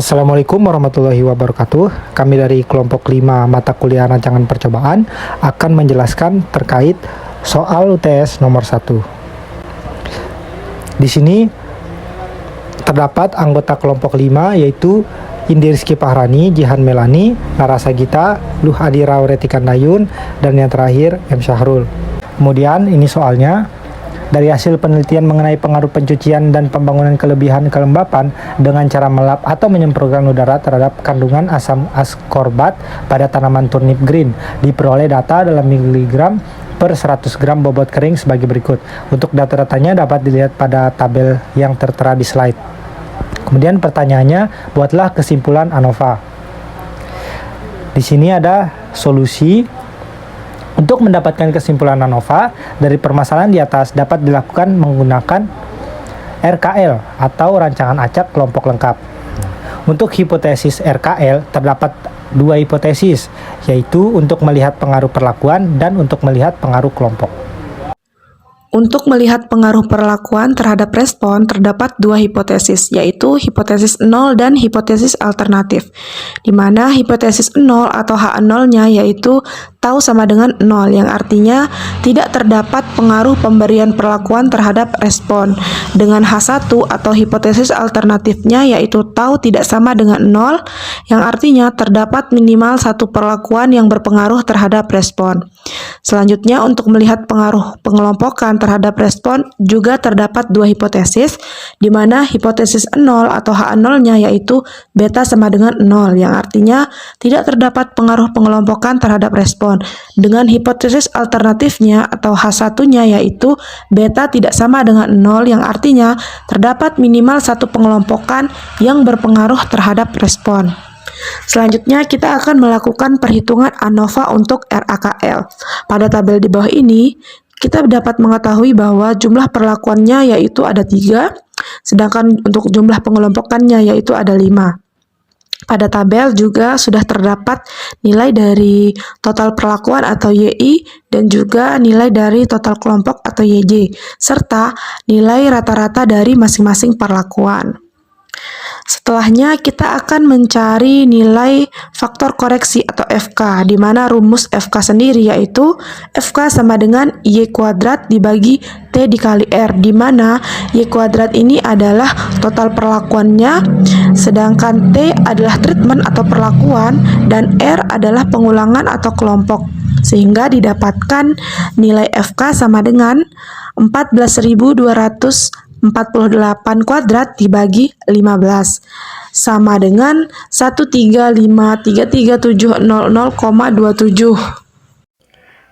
Assalamualaikum warahmatullahi wabarakatuh. Kami dari kelompok 5 mata kuliah rancangan percobaan akan menjelaskan terkait soal UTS nomor 1. Di sini terdapat anggota kelompok 5 yaitu Indi Rizky Pahrani, Jihan Melani, Narasa Gita, Luh Adira Auretikan Dayun, dan yang terakhir M. Syahrul. Kemudian ini soalnya. Dari hasil penelitian mengenai pengaruh pencucian dan pembangunan kelebihan kelembapan dengan cara melap atau menyemprotkan udara terhadap kandungan asam askorbat pada tanaman turnip green, diperoleh data dalam miligram per 100 gram bobot kering sebagai berikut. Untuk data-datanya dapat dilihat pada tabel yang tertera di slide. Kemudian pertanyaannya, buatlah kesimpulan ANOVA. Di sini ada solusi. Untuk mendapatkan kesimpulan ANOVA dari permasalahan di atas dapat dilakukan menggunakan RKL atau rancangan acak kelompok lengkap. Untuk hipotesis RKL terdapat dua hipotesis, yaitu untuk melihat pengaruh perlakuan dan untuk melihat pengaruh kelompok. Untuk melihat pengaruh perlakuan terhadap respon, terdapat dua hipotesis, yaitu hipotesis 0 dan hipotesis alternatif, di mana hipotesis 0 atau H0-nya yaitu tau sama dengan 0, yang artinya tidak terdapat pengaruh pemberian perlakuan terhadap respon, dengan H1 atau hipotesis alternatifnya yaitu tau tidak sama dengan 0, yang artinya terdapat minimal satu perlakuan yang berpengaruh terhadap respon. Selanjutnya, untuk melihat pengaruh pengelompokan terhadap respon juga terdapat dua hipotesis, di mana hipotesis 0 atau H0-nya yaitu beta sama dengan 0, yang artinya tidak terdapat pengaruh pengelompokan terhadap respon, dengan hipotesis alternatifnya atau H1-nya yaitu beta tidak sama dengan 0, yang artinya terdapat minimal satu pengelompokan yang berpengaruh terhadap respon. Selanjutnya kita akan melakukan perhitungan ANOVA untuk RAKL. Pada tabel di bawah ini, kita dapat mengetahui bahwa jumlah perlakuannya yaitu ada 3, sedangkan untuk jumlah pengelompokannya yaitu ada 5. Pada tabel juga sudah terdapat nilai dari total perlakuan atau YI dan juga nilai dari total kelompok atau YJ, serta nilai rata-rata dari masing-masing perlakuan. Setelahnya kita akan mencari nilai faktor koreksi atau FK, di mana rumus FK sendiri yaitu FK sama dengan Y kuadrat dibagi T dikali R, di mana Y kuadrat ini adalah total perlakuannya, sedangkan T adalah treatment atau perlakuan, dan R adalah pengulangan atau kelompok, sehingga didapatkan nilai FK sama dengan 14.248 kuadrat dibagi 15 sama dengan 1353370,27.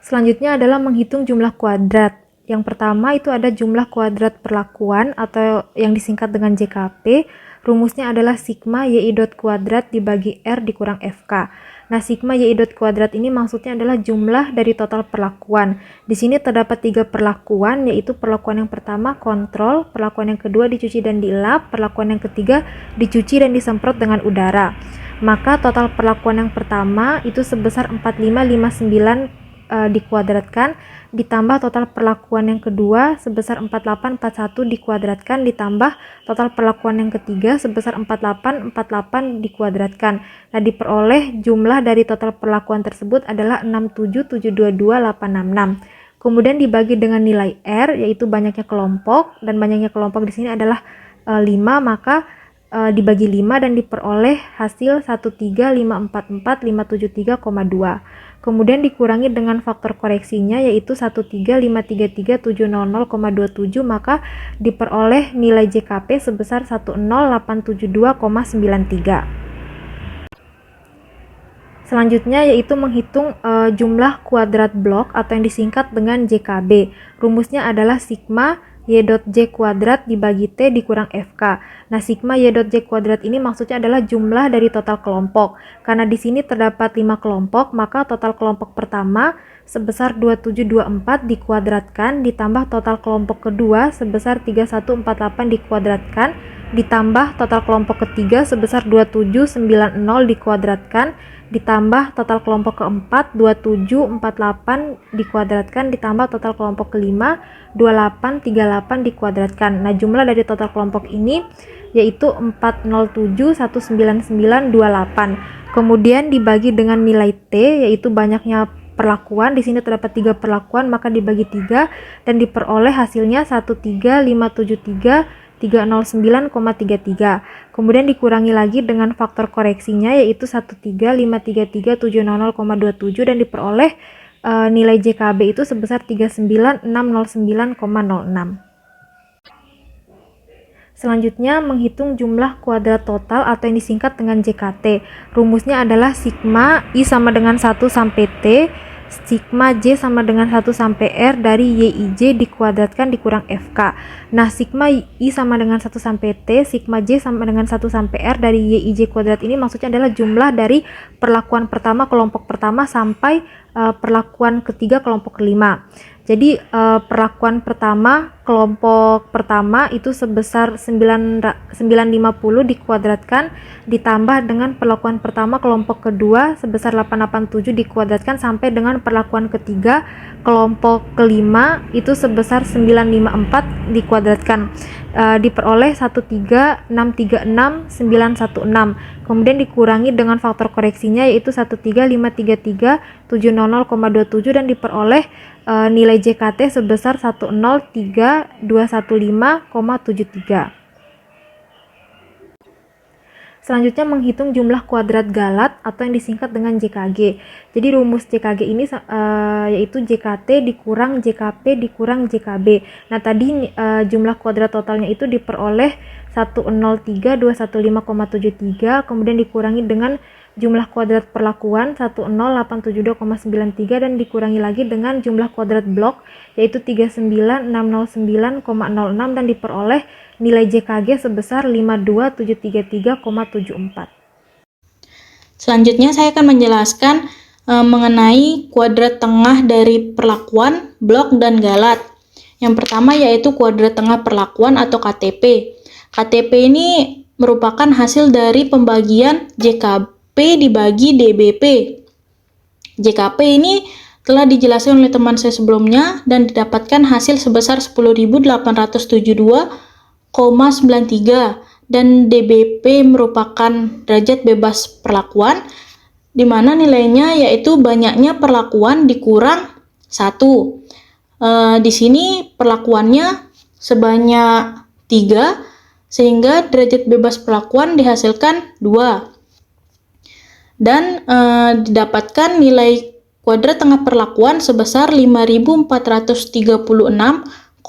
Selanjutnya adalah menghitung jumlah kuadrat. Yang pertama itu ada jumlah kuadrat perlakuan atau yang disingkat dengan JKP. Rumusnya adalah sigma YI dot kuadrat dibagi R dikurang FK. Nah, sigma YI dot kuadrat ini maksudnya adalah jumlah dari total perlakuan. Di sini terdapat 3 perlakuan, yaitu perlakuan yang pertama kontrol, perlakuan yang kedua dicuci dan dilap, perlakuan yang ketiga dicuci dan disemprot dengan udara. Maka total perlakuan yang pertama itu sebesar 4559 dikuadratkan, ditambah total perlakuan yang kedua sebesar 4841 dikuadratkan, ditambah total perlakuan yang ketiga sebesar 4848 dikuadratkan. Nah, diperoleh jumlah dari total perlakuan tersebut adalah 67722,866. Kemudian dibagi dengan nilai R, yaitu banyaknya kelompok, dan banyaknya kelompok di sini adalah 5, maka dibagi 5 dan diperoleh hasil 13544,573,2. Kemudian dikurangi dengan faktor koreksinya yaitu 1353370,27, maka diperoleh nilai JKP sebesar 10872,93. Selanjutnya yaitu menghitung jumlah kuadrat blok atau yang disingkat dengan JKB. Rumusnya adalah sigma Y dot J kuadrat dibagi T dikurang FK. Nah, sigma Y dot J kuadrat ini maksudnya adalah jumlah dari total kelompok. Karena di sini terdapat 5 kelompok, maka total kelompok pertama sebesar 2724 dikuadratkan, ditambah total kelompok kedua sebesar 3148 dikuadratkan, ditambah total kelompok ketiga sebesar 2790 dikuadratkan, ditambah total kelompok keempat 2748 dikuadratkan, ditambah total kelompok kelima 2838 dikuadratkan. Nah, jumlah dari total kelompok ini yaitu 407.19928. Kemudian dibagi dengan nilai T, yaitu banyaknya perlakuan. Di sini terdapat 3 perlakuan, maka dibagi 3 dan diperoleh hasilnya 13573.309,33. Kemudian dikurangi lagi dengan faktor koreksinya, yaitu 13533.700,27 dan diperoleh nilai JKB itu sebesar 39609,06. Selanjutnya, menghitung jumlah kuadrat total atau yang disingkat dengan JKT. Rumusnya adalah sigma I sama dengan 1 sampai T, sigma J sama dengan 1 sampai R dari YIJ dikuadratkan dikurang FK. Nah, sigma I sama dengan 1 sampai T, sigma J sama dengan 1 sampai R dari YIJ kuadrat ini maksudnya adalah jumlah dari perlakuan pertama kelompok pertama sampai perlakuan ketiga kelompok kelima. Jadi perlakuan pertama kelompok pertama itu sebesar 950 dikuadratkan ditambah dengan perlakuan pertama kelompok kedua sebesar 887 dikuadratkan sampai dengan perlakuan ketiga kelompok kelima itu sebesar 954 dikuadratkan, diperoleh 13636.916. Kemudian dikurangi dengan faktor koreksinya yaitu 13533.700,27 dan diperoleh nilai JKT sebesar 103.215,73. Selanjutnya menghitung jumlah kuadrat galat atau yang disingkat dengan JKG. Jadi rumus JKG ini yaitu JKT dikurang JKP dikurang JKB. Nah, tadi jumlah kuadrat totalnya itu diperoleh 103.215,73, kemudian dikurangi dengan jumlah kuadrat perlakuan 10872,93 dan dikurangi lagi dengan jumlah kuadrat blok yaitu 39609,06 dan diperoleh nilai JKG sebesar 52733,74. Selanjutnya saya akan menjelaskan mengenai kuadrat tengah dari perlakuan, blok, dan galat. Yang pertama yaitu kuadrat tengah perlakuan atau KTP. KTP ini merupakan hasil dari pembagian JKP dibagi DBP. JKP ini telah dijelaskan oleh teman saya sebelumnya dan didapatkan hasil sebesar 10.872,93 dan DBP merupakan derajat bebas perlakuan di mana nilainya yaitu banyaknya perlakuan dikurang 1. Di sini perlakuannya sebanyak 3 sehingga derajat bebas perlakuan dihasilkan 2. Dan didapatkan nilai kuadrat tengah perlakuan sebesar 5.436,465.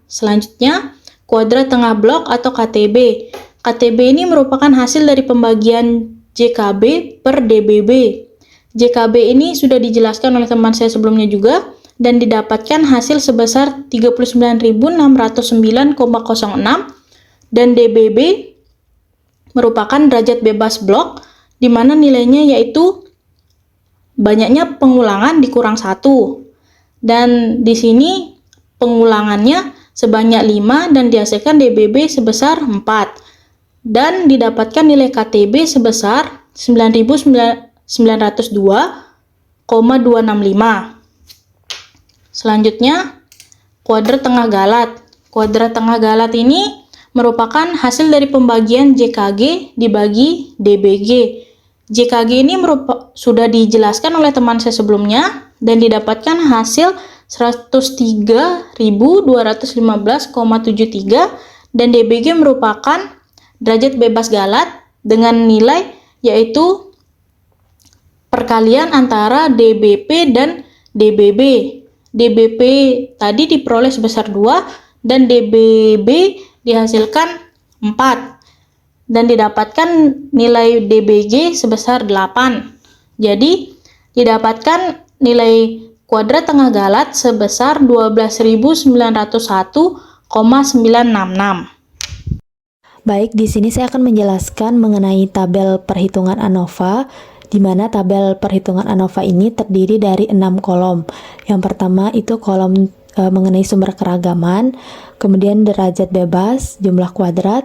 Selanjutnya, kuadrat tengah blok atau KTB. KTB ini merupakan hasil dari pembagian JKB per DBB. JKB ini sudah dijelaskan oleh teman saya sebelumnya juga dan didapatkan hasil sebesar 39.609,06 dan DBB merupakan derajat bebas blok di mana nilainya yaitu banyaknya pengulangan dikurang 1. Dan di sini pengulangannya sebanyak 5 dan dihasilkan DBB sebesar 4. Dan didapatkan nilai KTB sebesar 9.902,265. Selanjutnya, kuadrat tengah galat. Kuadrat tengah galat ini merupakan hasil dari pembagian JKG dibagi DBG. JKG ini sudah dijelaskan oleh teman saya sebelumnya dan didapatkan hasil 103.215,73 dan DBG merupakan derajat bebas galat dengan nilai yaitu perkalian antara DBP dan DBB. DBP tadi diperoleh sebesar 2 dan DBB dihasilkan 4 dan didapatkan nilai DBG sebesar 8. Jadi didapatkan nilai kuadrat tengah galat sebesar 12.901,966. Baik, di sini saya akan menjelaskan mengenai tabel perhitungan ANOVA, di mana tabel perhitungan ANOVA ini terdiri dari 6 kolom. Yang pertama itu kolom mengenai sumber keragaman, kemudian derajat bebas, jumlah kuadrat,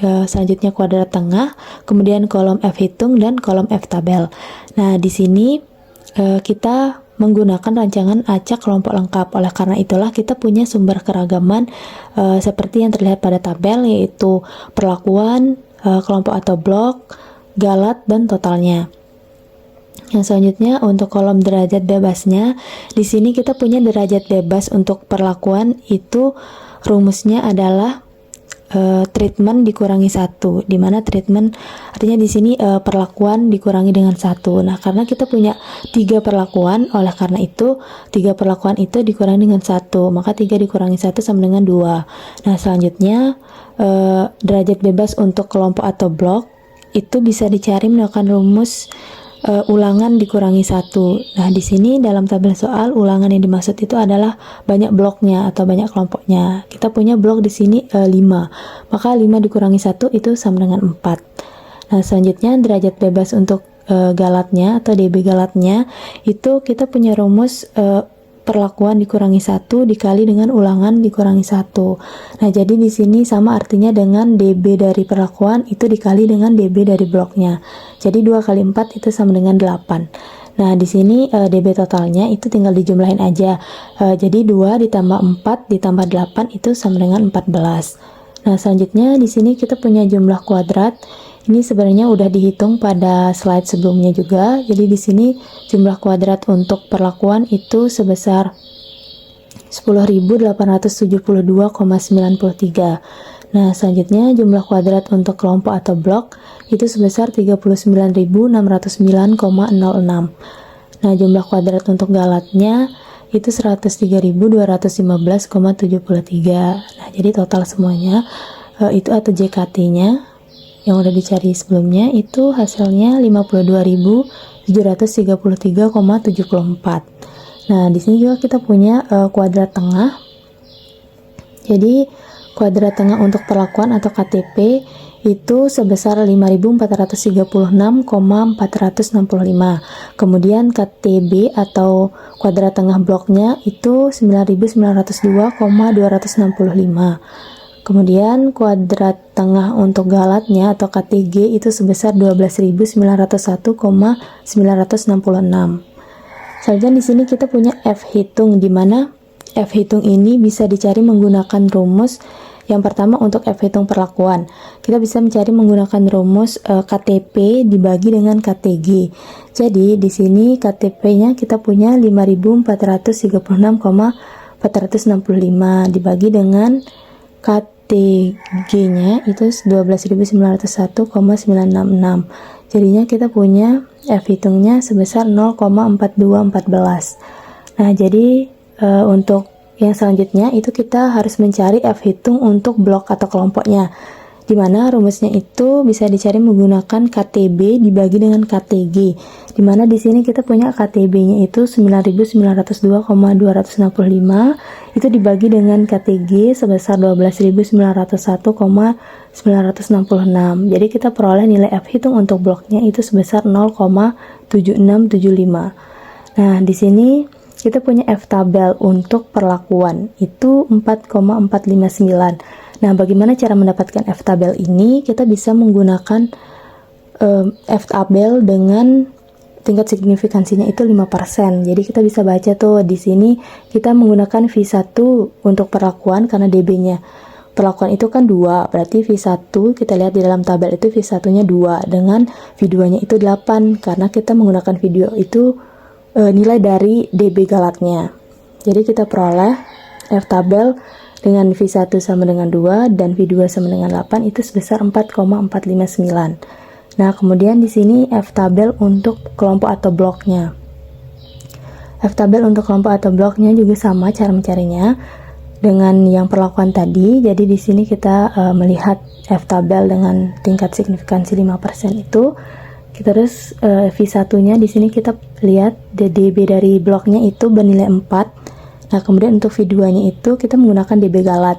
selanjutnya kuadrat tengah, kemudian kolom F hitung dan kolom F tabel. Nah, di sini kita menggunakan rancangan acak kelompok lengkap. Oleh karena itulah kita punya sumber keragaman seperti yang terlihat pada tabel, yaitu perlakuan, kelompok atau blok, galat, dan totalnya. Yang selanjutnya untuk kolom derajat bebasnya, di sini kita punya derajat bebas untuk perlakuan itu rumusnya adalah treatment dikurangi 1, di mana treatment artinya di sini perlakuan dikurangi dengan 1. Nah, karena kita punya 3 perlakuan, oleh karena itu 3 perlakuan itu dikurangi dengan 1, maka 3 dikurangi 1 sama dengan 2. Nah, selanjutnya derajat bebas untuk kelompok atau blok itu bisa dicari menggunakan rumus ulangan dikurangi 1. Nah, di sini dalam tabel soal ulangan yang dimaksud itu adalah banyak bloknya atau banyak kelompoknya. Kita punya blok di sini 5. Maka 5 dikurangi 1 itu sama dengan 4. Nah, selanjutnya derajat bebas untuk galatnya atau DB galatnya itu kita punya rumus perlakuan dikurangi 1 dikali dengan ulangan dikurangi 1. Nah, jadi di sini sama artinya dengan DB dari perlakuan itu dikali dengan DB dari bloknya. Jadi 2 kali 4 itu sama dengan 8. Nah, di sini DB totalnya itu tinggal dijumlahin aja. Jadi 2 ditambah 4 ditambah 8 itu sama dengan 14. Nah, selanjutnya di sini kita punya jumlah kuadrat. Ini sebenarnya udah dihitung pada slide sebelumnya juga. Jadi di sini jumlah kuadrat untuk perlakuan itu sebesar 10.872,93. Nah, selanjutnya jumlah kuadrat untuk kelompok atau blok itu sebesar 39.609,06. Nah, jumlah kuadrat untuk galatnya itu 103.215,73. Nah, jadi total semuanya itu atau JKT-nya yang udah dicari sebelumnya itu hasilnya 52.733,74. Nah, di sini juga kita punya kuadrat tengah. Jadi kuadrat tengah untuk perlakuan atau KTP itu sebesar 5.436,465. Kemudian KTB atau kuadrat tengah bloknya itu 9.902,265. Kemudian kuadrat tengah untuk galatnya atau KTG itu sebesar 12.901,966. Selanjutnya di sini kita punya F hitung, di mana F hitung ini bisa dicari menggunakan rumus. Yang pertama untuk F hitung perlakuan, kita bisa mencari menggunakan rumus KTP dibagi dengan KTG. Jadi di sini KTP-nya kita punya 5.436,465 dibagi dengan KTG-nya itu 12.901,966. Jadinya kita punya F hitungnya sebesar 0,4214. Nah, jadi untuk yang selanjutnya itu kita harus mencari F hitung untuk blok atau kelompoknya, di mana rumusnya itu bisa dicari menggunakan KTB dibagi dengan KTG, di mana di sini kita punya KTB-nya itu 9.902,265 itu dibagi dengan KTG sebesar 12.901,966. Jadi kita peroleh nilai F hitung untuk bloknya itu sebesar 0,7675. Nah, di sini kita punya F tabel untuk perlakuan itu 4,459. Nah, bagaimana cara mendapatkan F tabel ini? Kita bisa menggunakan F tabel dengan tingkat signifikansinya itu 5%. Jadi kita bisa baca tuh di sini kita menggunakan V1 untuk perlakuan karena DB-nya perlakuan itu kan 2, berarti V1 kita lihat di dalam tabel itu V1-nya 2 dengan V2-nya itu 8 karena kita menggunakan video itu nilai dari DB galatnya. Jadi kita peroleh F tabel dengan V1 sama dengan 2 dan V2 sama dengan 8 itu sebesar 4,459. Nah, kemudian di sini F tabel untuk kelompok atau bloknya. F tabel untuk kelompok atau bloknya juga sama cara mencarinya dengan yang perlakuan tadi. Jadi di sini kita melihat F tabel dengan tingkat signifikansi 5% itu. Terus V1-nya di sini kita lihat DB dari bloknya itu bernilai 4. Nah, kemudian untuk V2-nya itu kita menggunakan DB galat.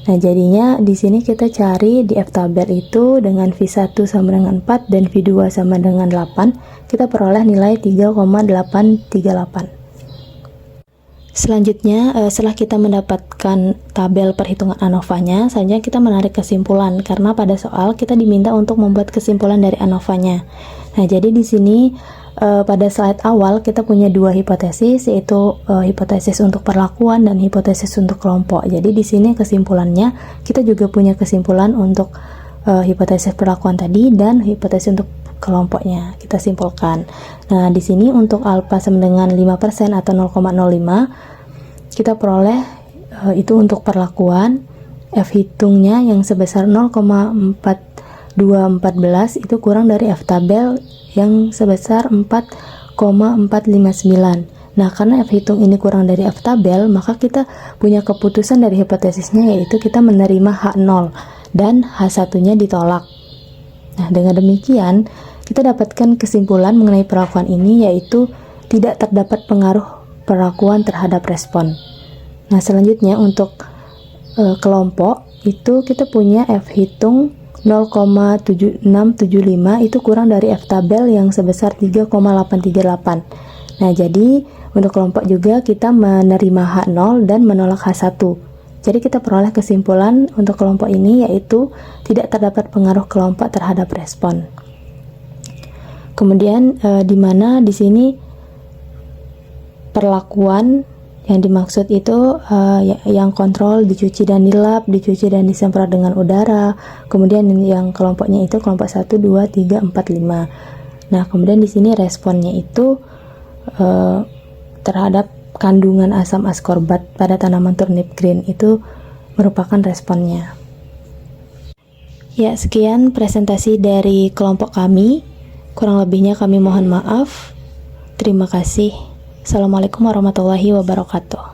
Nah, jadinya di sini kita cari di F tabel itu dengan V1 sama dengan 4 dan V2 sama dengan 8, kita peroleh nilai 3,838. Selanjutnya, setelah kita mendapatkan tabel perhitungan ANOVA-nya, selanjutnya kita menarik kesimpulan karena pada soal kita diminta untuk membuat kesimpulan dari ANOVA-nya. Nah, jadi di sini pada slide awal kita punya dua hipotesis, yaitu hipotesis untuk perlakuan dan hipotesis untuk kelompok. Jadi di sini kesimpulannya kita juga punya kesimpulan untuk hipotesis perlakuan tadi dan hipotesis untuk kelompoknya kita simpulkan. Nah, di sini untuk alfa sama dengan 5% atau 0,05 kita peroleh itu untuk perlakuan. F hitungnya yang sebesar 0,4214 itu kurang dari F tabel yang sebesar 4,459. Nah, karena F hitung ini kurang dari F tabel, maka kita punya keputusan dari hipotesisnya, yaitu kita menerima H0 dan H1-nya ditolak. Nah, dengan demikian kita dapatkan kesimpulan mengenai perlakuan ini, yaitu tidak terdapat pengaruh perlakuan terhadap respon. Nah, selanjutnya untuk kelompok itu kita punya F hitung 0,7675 itu kurang dari F tabel yang sebesar 3,838. Nah, jadi untuk kelompok juga kita menerima H0 dan menolak H1. Jadi kita peroleh kesimpulan untuk kelompok ini, yaitu tidak terdapat pengaruh kelompok terhadap respon. Kemudian di mana di sini perlakuan yang dimaksud itu yang kontrol dicuci dan dilap, dicuci dan disemprot dengan udara. Kemudian yang kelompoknya itu kelompok 1, 2, 3, 4, 5. Nah, kemudian di sini responnya itu terhadap kandungan asam askorbat pada tanaman turnip green itu merupakan responnya. Ya, sekian presentasi dari kelompok kami. Kurang lebihnya kami mohon maaf. Terima kasih. Assalamualaikum warahmatullahi wabarakatuh.